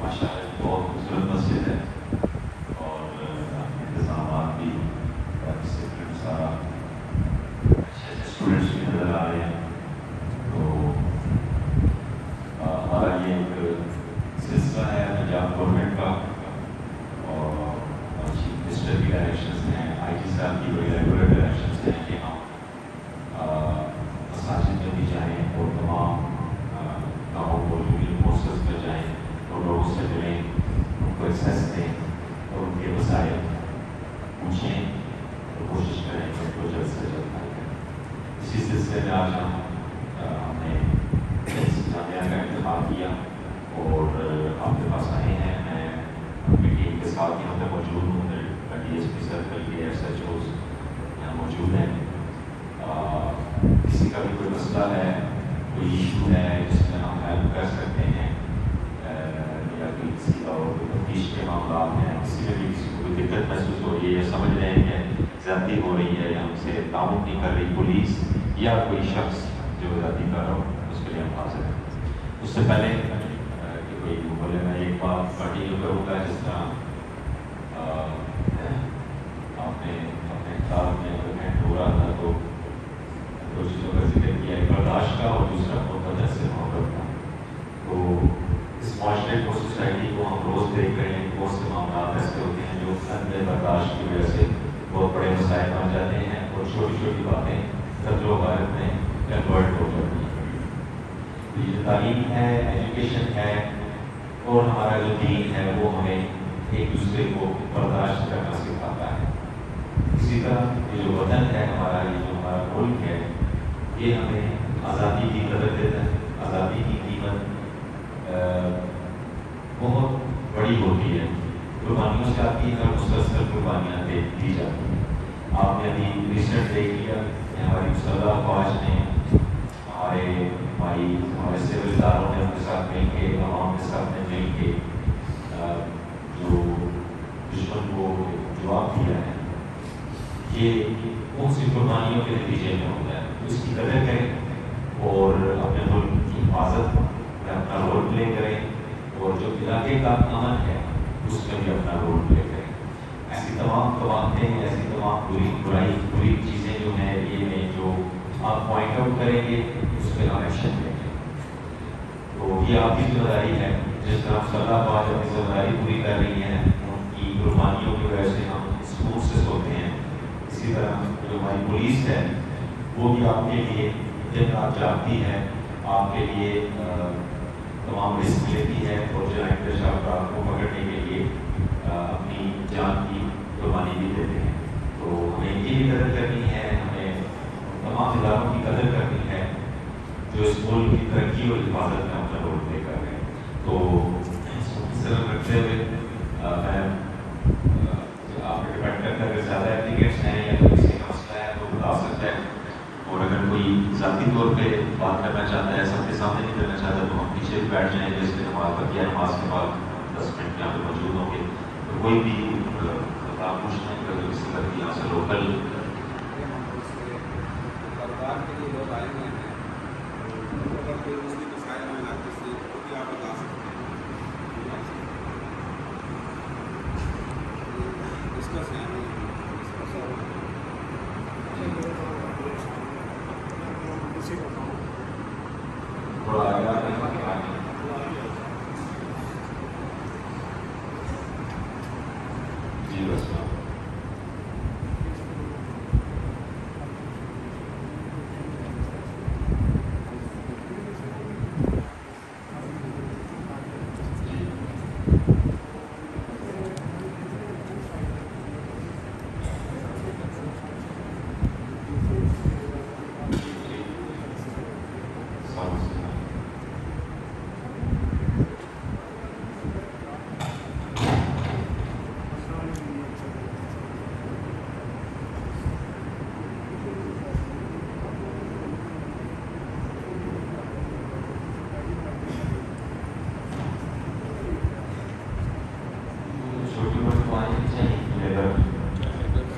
ماشاء اللہ بہت خوبصورت مسجد ہے اور انتظامات بھی ڈسپلن سارا اچھے اچھے اسٹوڈنٹس بھی نظر آ رہے ہیں. تو ہمارا یہ ایک سلسلہ ہے پنجاب گورنمنٹ کا اور چیف منسٹر کی ڈائریکشنز ہیں, آئی جی صاحب کی بڑی ریگولر ڈائریکشنز ہیں کہ ہم مساجد میں بھی جائیں اور تمام گاؤں کو پوسٹرز میں جائیں اور لوگوں سے ملیں, ان کو ایکسیس دیں اور ان کے مسائل پوچھیں اور کوشش کریں کہ ان کو جلد سے جلد حل کریں. اسی سلسلے میں آج ہم نے جامعہ کا انتخاب کیا اور آپ کے پاس آئے ہیں. میں اپنی ٹیم کے ساتھ یہاں پہ موجود ہوں, ڈی ایس پی سرکل کے ایس ایچ اوز یہاں موجود ہیں. کسی کا بھی کوئی مسئلہ ہے, کوئی ایشو ہے جس میں ہم ہیلپ کر سکتے ہیں, یا کسی کا کوئی تفتیش کے معاملات ہیں, کسی میں بھی کسی کو کوئی دقت محسوس ہو رہی ہے یا سمجھ رہے ہیں کہ زیادتی ہو رہی ہے یا ہم سے تعاون نہیں کر رہی پولیس یا کوئی شخص جو زیادتی کر رہا ہو, اس کے لیے ہم حاضر ہیں. اس سے پہلے کہ کوئی بولے, میں ایک بات کنٹینیو کروں گا جس طرح آپ نے اپنے کتاب میں ہو رہا تھا تو دو چیزوں کا ذکر کیا, ایک برداشت کا اور دوسرا محبت سے محبت کا. تو اس معاشرے کو, سوسائٹی کو ہم روز دیکھ رہے ہیں, بہت سے معاملات ایسے ہوتے ہیں جو عدم برداشت کی وجہ سے بہت بڑے مسائل بن جاتے ہیں اور چھوٹی چھوٹی باتیں قتل و غارت میں کنورٹ ہو جاتی ہیں. یہ تعلیم ہے, ایجوکیشن ہے اور ہمارا جو دین ہے وہ ہمیں ایک دوسرے کو برداشت کرنا سکھاتا ہے. اسی طرح یہ جو وطن ہے ہمارا, یہ جو ہمارا ملک ہے, یہ ہمیں آزادی کی قدر دیتا ہے. آزادی کی قیمت بہت بڑی ہوتی ہے, قربانیوں سے آتی ہے اور مسلسل قربانیاں دی جاتی ہیں. آپ نے ابھی ریسنٹ دیکھ لیا کہ ہماری مسلح افواج نے ہمارے سول اداروں نے اپنے ساتھ مل کے, عوام کے ساتھ میں مل کے جو دشمن کو جواب دیا ہے, یہ ان سی قربانیوں کے نتیجے میں ہوتا ہے. اس کی قدر کریں اور اپنے ملک کی حفاظت میں اپنا رول پلے کریں, اور جو علاقے کا امن ہے اس میں بھی اپنا رول پلے کریں. ایسی تمام قوانین, ایسی تمام بری چیزیں جو ہیں یہ جو آپ پوائنٹ آؤٹ کریں گے اس پہ ہم ایکشن لیں گے. تو یہ آپ کی ذمہ داری ہے. جس طرح مسلح افواج اپنی ذمہ داری پوری کر رہی ہیں, ان کی قربانیوں کی وجہ سے ہم سکون سے سوتے ہیں, اسی طرح جو ہماری پولیس ہے وہ بھی آپ کے لیے دن رات جاگتی ہے, آپ کے لیے تمام رسک لیتی ہے اور جرائم پیشہ افراد کو پکڑنے کے لیے اپنی جان کی قربانی بھی دیتے ہیں. تو ہمیں ان کی بھی قدر کرنی ہے, ہمیں تمام اداروں کی قدر کرنی ہے جو اس ملک کی ترقی اور حفاظت میں اپنا رول پلے کر رہے ہیں. تو اس طرح رکھتے ہوئے میں آپ کو ڈپینڈ کرتا ہے, اگر زیادہ ایپلیکینٹس ہیں یا کسی کا مسئلہ ہے تو بتا سکتا ہے, اور اگر کوئی ذاتی طور پہ بات کرنا چاہتا ہے, سب کے سامنے نہیں کرنا چاہتا, تو ہم پیچھے بیٹھ جائیں گے. اس کے نماز کے بعد 10 منٹ یہاں پہ موجود ہوں گے. تو کوئی بھی آپ پوچھنا ہے کہ کسی طرح یہاں سے لوکل کاروبار کے لیے لوگ آئے ہوئے ہیں, اگر کوئی مسئلے مسائل میں نہ کسی کو بھی آپ بتا سکتے ہیں. ڈسکس ہے تھوڑا آگے جی بس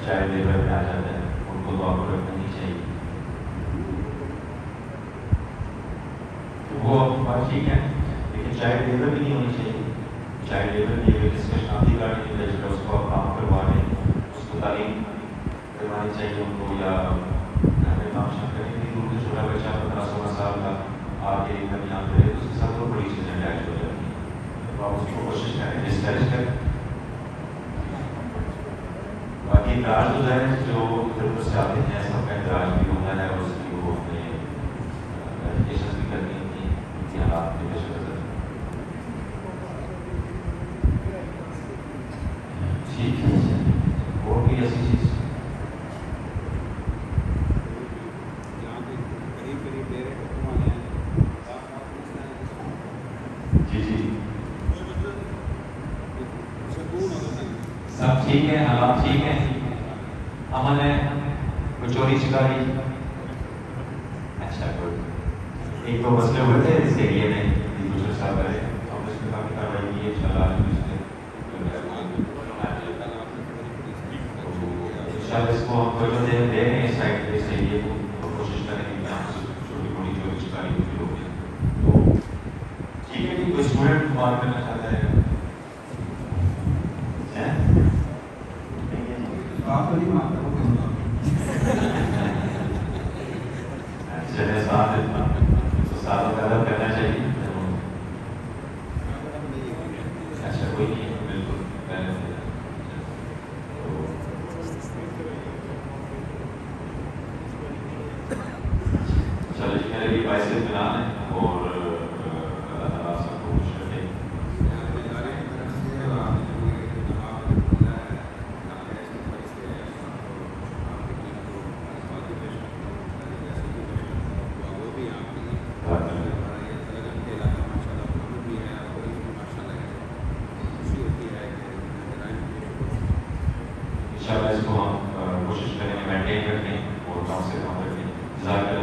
چاہے لیبر میں آ جاتا ہے, ان کو تو آپ کو رکھنا نہیں چاہیے. وہ بات ٹھیک ہے, لیکن چاہے لیبر بھی نہیں ہونی چاہیے. چائلڈ لیبر کی اگر جس کا شناختی کارڈ نہیں ملے اس کو آپ کام کروا لیں، اس کو تعلیم کروانی چاہیے ان کو، یا ہمیں کام شام کرنے کی دور سے چھوٹا بچہ 15-16 سال کا آ کے یہاں کرے تو اس کے ساتھ بہت بڑی چیزیں اٹیچ ہو جاتی ہیں، تو آپ اس کو کوشش کریں ڈسکریج کریں. باقی اندراج جو ہے جو ادھر ادھر سے آتے ہیں سب کا اندراج بھی ہوتا ہے اور اس کی وہ اپنے ایجوکیشن بھی کرنی ہوتی ہیں ان کے حالات کے پیش نظر. ٹھیک ہے اور کوئی ایسی چیز جہاں پہ قریب قریب ڈیرے ختم والے ہیں جی جی سکون ہوتا ہے. سب ٹھیک ہے، حالات ٹھیک ہیں، امن ہے، کوئی چوری چکاری؟ اچھا کوئی ایک دو مسئلے ہوئے تھے اس ایریے میں دوسرے سال پہلے ہم نے اس میں کافی کاروائی کی ہے انشاءاللہ. اس کو ہم توجہ دے رہے ہیں اس سائڈ پہ اس ایریے کو، تو کوشش کریں کہ یہاں سے چھوٹی موٹی چوری چکاری ہوتی ہوگی. تو ٹھیک ہے جی، کوئی اسٹوڈنٹ بات کرنا چاہتا ہے؟ آپ کو نہیں مانتا ہوں چلے ساتھ تو ساتھ کا ادب کرنا چاہیے. اچھا کوئی نہیں بالکل چلو جی میرے لیے باعث اطمینان ہے اور اللہ تعالیٰ سب کو خوش رکھے. انشاءاللہ اس کو ہم کوشش کریں گے مینٹین رکھیں اور کم سے کم رکھیں.